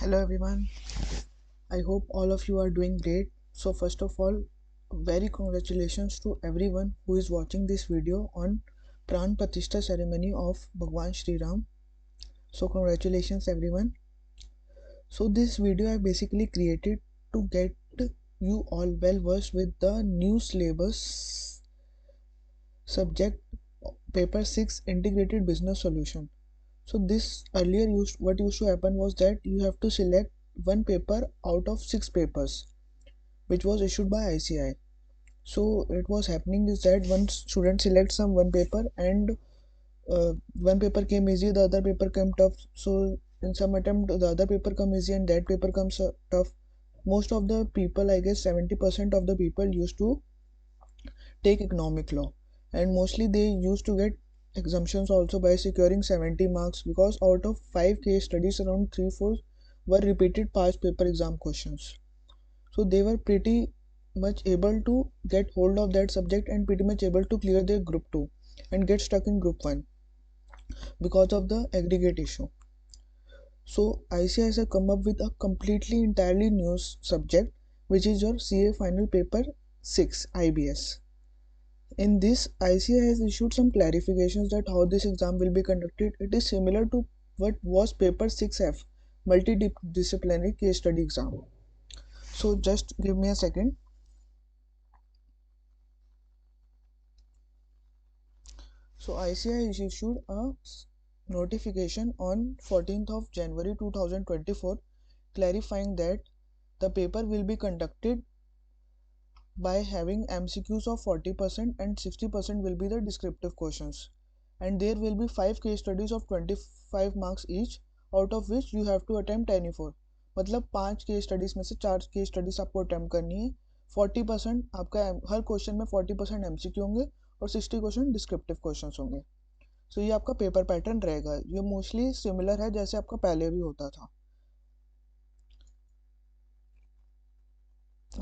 Hello everyone. I hope all of you are doing great. So first of all, very congratulations to everyone who is watching this video on Pran Pratishtha ceremony of Bhagwan Shri Ram. So congratulations everyone. So this video I basically created to get you all well versed with the new syllabus subject paper 6 integrated business solution. So this earlier what used to happen was that you have to select one paper out of 6 papers which was issued by ICI. So it was happening is that one student selects some one paper and one paper came easy, the other paper came tough. So in some attempt the other paper come easy and that paper comes tough. Most of the people, I guess 70% of the people used to take economic law, and mostly they used to get exemptions also by securing 70 marks, because out of 5 case studies around 3-4 were repeated past paper exam questions. So they were pretty much able to get hold of that subject and pretty much able to clear their group 2 and get stuck in group 1 because of the aggregate issue. So ICI has come up with a completely entirely new subject, which is your CA final paper 6 IBS. In this, ICI has issued some clarifications that how this exam will be conducted. It is similar to what was paper 6F, multidisciplinary case study exam. So just give me a second. So ICI issued a notification on 14th of January 2024 clarifying that the paper will be conducted by having MCQs of 40% and 60% will be the descriptive questions, and there will be 5 case studies of 25 marks each, out of which you have to attempt any 4. मतलब 5 case studies में से 4 case studies आपको attempt करनी है. 40% आपका हर question में 40% MCQ होंगे और 60 क्वेश्चन डिस्क्रिप्टिव क्वेश्चन होंगे. सो ये आपका पेपर पैटर्न रहेगा. ये मोस्टली सिमिलर है जैसे आपका पहले भी होता था.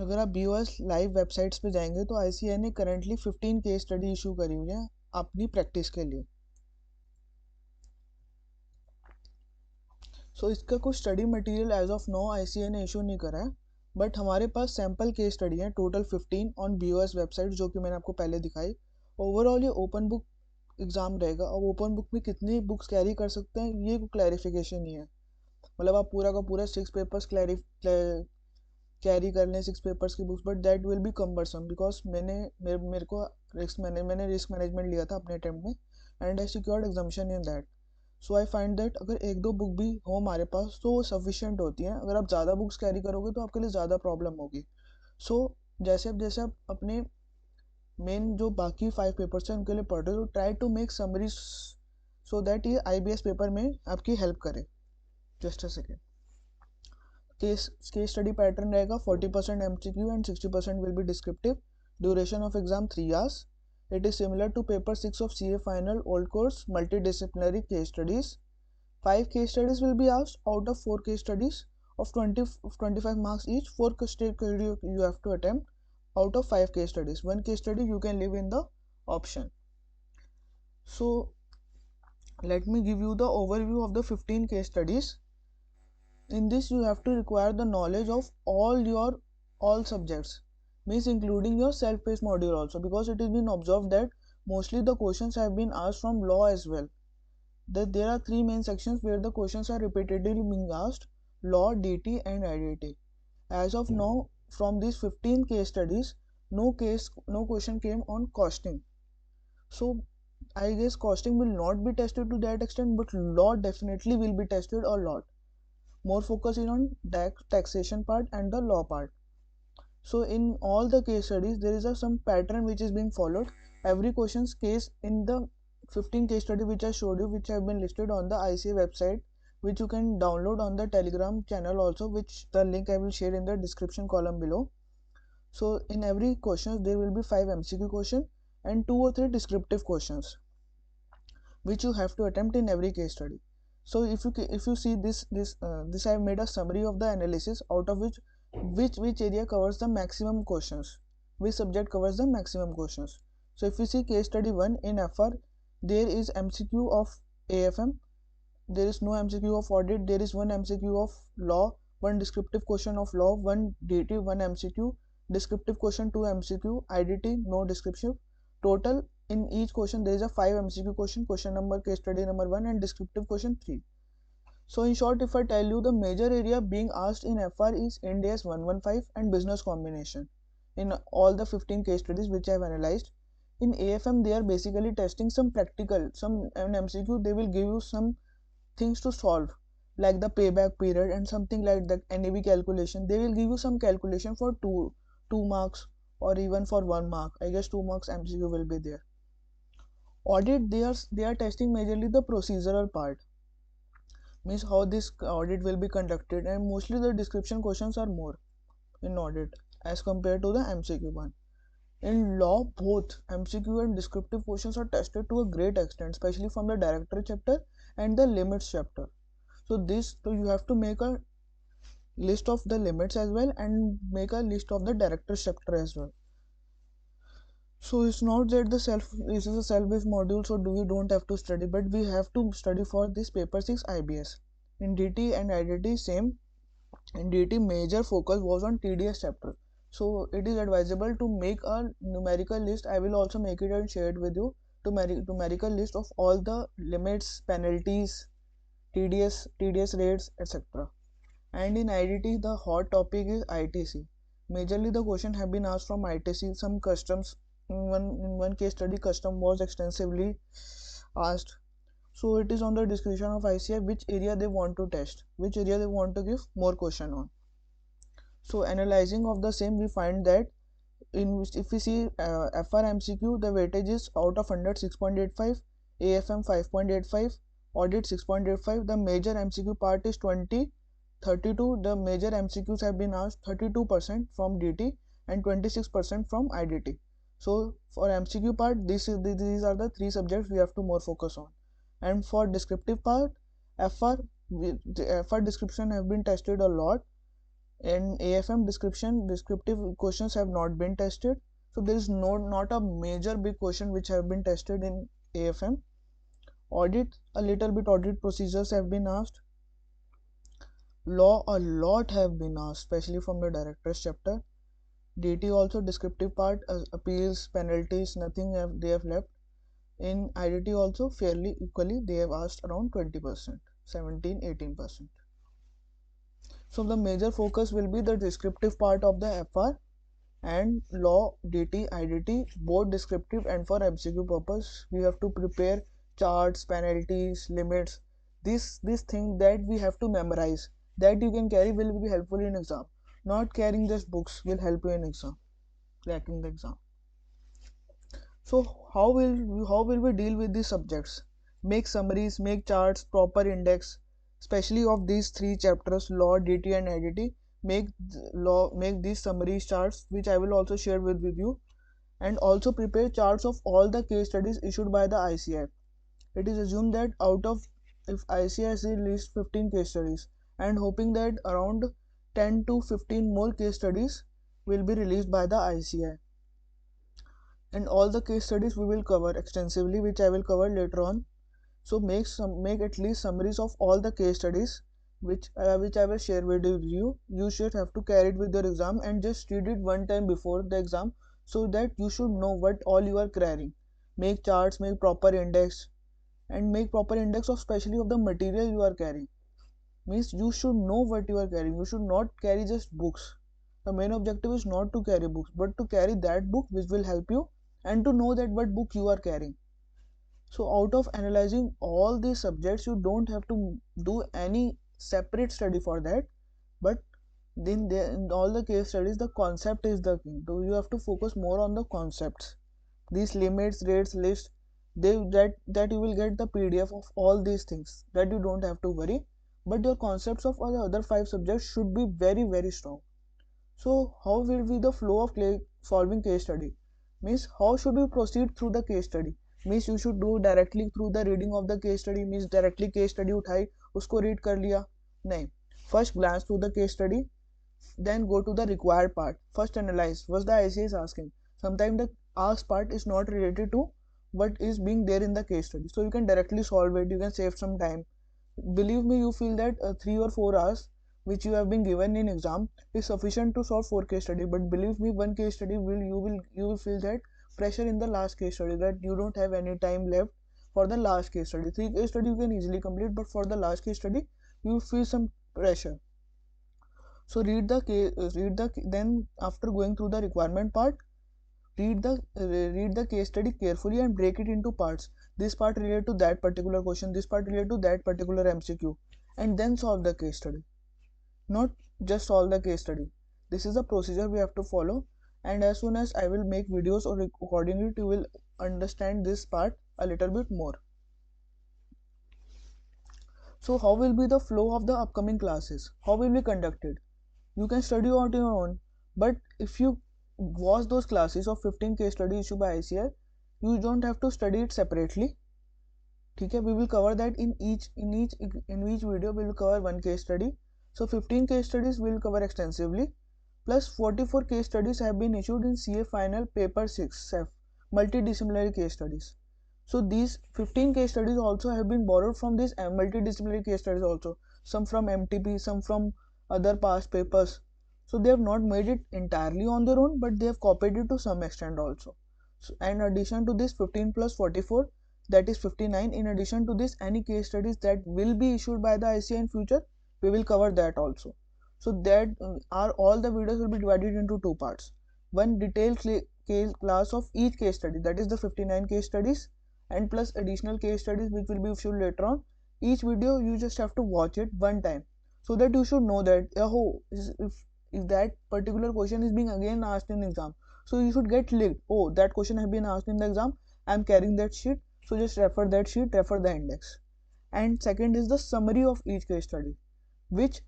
अगर आप BOS लाइव वेबसाइट्स पे जाएंगे तो ICI ने करंटली 15 केस स्टडी इशू करी हुई है अपनी प्रैक्टिस के लिए. सो इसका कोई study material as of now ICI ने इशू नहीं करा है, बट हमारे पास सैम्पल केस स्टडी है टोटल 15 ऑन BOS वेबसाइट, जो कि मैंने आपको पहले दिखाई. ओवरऑल ये ओपन बुक एग्ज़ाम रहेगा. और ओपन बुक में कितनी बुक्स कैरी कर सकते हैं ये कोई क्लैरिफिकेशन नहीं है. मतलब आप पूरा का पूरा 6 पेपर्स कैरी कर लें 6 पेपर्स की books, but that will be cumbersome because मेरे को मैंने रिस्क मैनेजमेंट लिया था अपने अटेम्प्ट में and I secured exemption in that. So I find that अगर 1-2 बुक भी हो हमारे पास तो वो सफिशिएंट होती हैं. अगर आप ज़्यादा बुक्स कैरी करोगे तो आपके लिए ज़्यादा प्रॉब्लम होगी. सो जैसे आप अपने मेन जो बाकी 5 पेपर्स हैं उनके लिए पढ़ रहे हो, try to make summaries so that ये IBS पेपर में आपकी हेल्प करे. Just a second. Case study pattern रहेगा 40% MCQ and 60% will be descriptive. Duration of exam 3 hours. It is similar to paper 6 of CA final old course multidisciplinary case studies. 5 case studies will be asked out of 4 case studies of 25 marks each. 4 you have to attempt out of 5 case studies. 1 case study you can leave in the option. So let me give you the overview of the 15 case studies. In this you have to require the knowledge of all subjects, means including your self-paced module also, because it has been observed that mostly the questions have been asked from law as well. That there are 3 main sections where the questions are repeatedly being asked: law, DT and IDT. As of now, from these 15 case studies, no question came on costing. So I guess costing will not be tested to that extent, but law definitely will be tested a lot. More focus is on taxation part and the law part. So in all the case studies there is some pattern which is being followed. Every question's case in the 15 case study which I showed you, which have been listed on the ICA website, which you can download on the Telegram channel also, which the link I will share in the description column below. So in every question there will be 5 MCQ question and 2 or 3 descriptive questions which you have to attempt in every case study. So if you see this I have made a summary of the analysis, out of which area covers the maximum questions, which subject covers the maximum questions. So if you see case study 1 in FR, there is MCQ of AFM there is no MCQ of audit. There is one MCQ of law, one descriptive question of law, one DT, one MCQ, descriptive question, 2 MCQ, IDT, no description. Total in each question there is a 5 MCQ question number, case study number 1, and descriptive question 3. So in short, if I tell you, the major area being asked in FR is Ind AS 115 and business combination in all the 15 case studies which I have analyzed. In AFM they are basically testing some practical, some an MCQ they will give you some things to solve, like the payback period and something like the NAV calculation. They will give you some calculation for two marks, or even for 1 mark. I guess 2 marks MCQ will be there. Audit, they are testing majorly the procedural part, means how this audit will be conducted, and mostly the description questions are more in audit as compared to the MCQ one. In law, both MCQ and descriptive questions are tested to a great extent, especially from the director chapter and the limits chapter. So you have to make a list of the limits as well and make a list of the director chapter as well. So it's not that this is a self-based module, so we don't have to study, but we have to study for this paper 6 IBS. In DT and IDT same. In DT major focus was on TDS chapter. So it is advisable to make a numerical list. I will also make it and share it with you. Numerical list of all the limits, penalties, TDS rates, etc. And in IDT the hot topic is ITC. Majorly the question have been asked from ITC. Some customs, in one case study custom was extensively asked. So it is on the discretion of ICAI which area they want to test, which area they want to give more question on. So analyzing of the same, we find that if we see FR MCQ, the weightage is out of 100 6.85, AFM 5.85, audit 6.85. The major MCQ part is 32. The major MCQs have been asked 32% from DT and 26% from IDT. So for MCQ part, these are the 3 subjects we have to more focus on. And for descriptive part, the FR description have been tested a lot. In AFM descriptive questions have not been tested. So there is not a major big question which have been tested in AFM. Audit, a little bit audit procedures have been asked. Law, a lot have been asked, especially from the director's chapter. DT also descriptive part, appeals, penalties, nothing they have left. In IDT also fairly equally they have asked around 20%, 17-18%. So the major focus will be the descriptive part of the FR, and law, DT, IDT, both descriptive and for MCQ purpose. We have to prepare charts, penalties, limits. This thing that we have to memorize, that you can carry, will be helpful in exam. Not carrying just books will help you in exam, cracking the exam. So how will we deal with these subjects? Make summaries, make charts, proper index, especially of these 3 chapters, law, DT and IDT. Make these summaries charts, which I will also share with you, and also prepare charts of all the case studies issued by the ICAI. It is assumed that if ICAI has released 15 case studies, and hoping that around 10 to 15 more case studies will be released by the ICAI. And all the case studies we will cover extensively, which I will cover later on. So make at least summaries of all the case studies which I will share with you. You should have to carry it with your exam and just read it one time before the exam, so that you should know what all you are carrying. Make charts, make proper index, and make proper index of especially of the material you are carrying. Means you should know what you are carrying. You should not carry just books. The main objective is not to carry books, but to carry that book which will help you, and to know that what book you are carrying. So out of analyzing all these subjects, you don't have to do any separate study for that, but then in all the case studies, the concept is the key. So you have to focus more on the concepts. These limits, rates, list, that you will get the PDF of all these things, that you don't have to worry. But your concepts of all the other 5 subjects should be very strong. So how will be the flow of solving case study? Means how should we proceed through the case study? Means you should do directly through the reading of the case study. Means directly case study उठाई, उसको read कर लिया, नहीं. First glance through the case study, then go to the required part. First analyze what the ICAI is asking. Sometimes the asked part is not related to what is being there in the case study, so you can directly solve it. You can save some time. believe me, you feel that 3 or 4 hours which you have been given in exam is sufficient to solve 4 case study. But believe me, one case study you will feel that pressure in the last case study, that you don't have any time left for the last case study. 3 case study you can easily complete, but for the last case study you feel some pressure. So then after going through the requirement part, read the case study carefully and break it into parts. This part related to that particular question, this part related to that particular MCQ, and then solve the case study. Not just solve the case study. This is a procedure we have to follow, and as soon as I will make videos or recording it, you will understand this part a little bit more. So how will be the flow of the upcoming classes? How will be conducted? You can study on your own, but if you watch those classes of 15 case study issued by ICAR, you don't have to study it separately. Okay, we will cover that in each video. We will cover one case study. So 15 case studies we will cover extensively, plus 44 case studies have been issued in CA final paper 6 SEF multidisciplinary case studies. So these 15 case studies also have been borrowed from these multidisciplinary case studies also, some from MTP, some from other past papers. So they have not made it entirely on their own, but they have copied it to some extent also. So in addition to this 15 plus 44, that is 59. In addition to this, any case studies that will be issued by the ICAR in future, we will cover that also. So that are all the videos will be divided into two parts. One detailed case class of each case study, that is the 59 case studies, and plus additional case studies which will be issued later on. Each video you just have to watch it one time, so that you should know that if that particular question is being again asked in exam, so you should get linked. Oh, that question has been asked in the exam, I am carrying that sheet, so just refer that sheet, refer the index. And second is the summary of each case study, which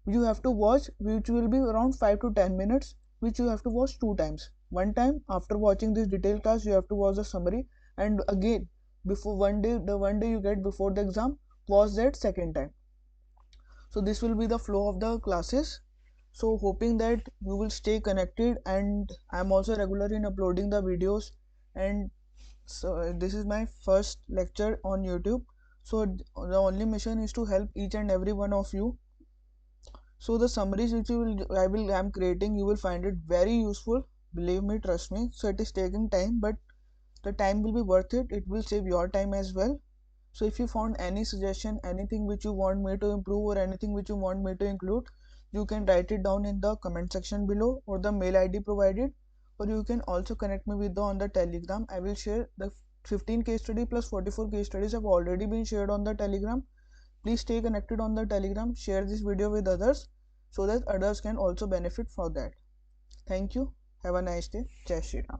you have to watch, which will be around 5 to 10 minutes, which you have to watch two times. One time after watching this detailed class, you have to watch the summary, and again before the one day you get before the exam, watch that second time. So this will be the flow of the classes. So hoping that you will stay connected, and I am also regular in uploading the videos. And so this is my first lecture on YouTube, so the only mission is to help each and every one of you. So the summaries which I am creating, you will find it very useful, believe me, trust me. So it is taking time, but the time will be worth it. It will save your time as well. So if you found any suggestion, anything which you want me to improve, or anything which you want me to include, you can write it down in the comment section below, or the mail ID provided, or you can also connect me with on the Telegram. I will share the 15 case study plus 44 case studies have already been shared on the Telegram. Please stay connected on the Telegram, share this video with others so that others can also benefit from that. Thank you. Have a nice day. Jai Shri Ram.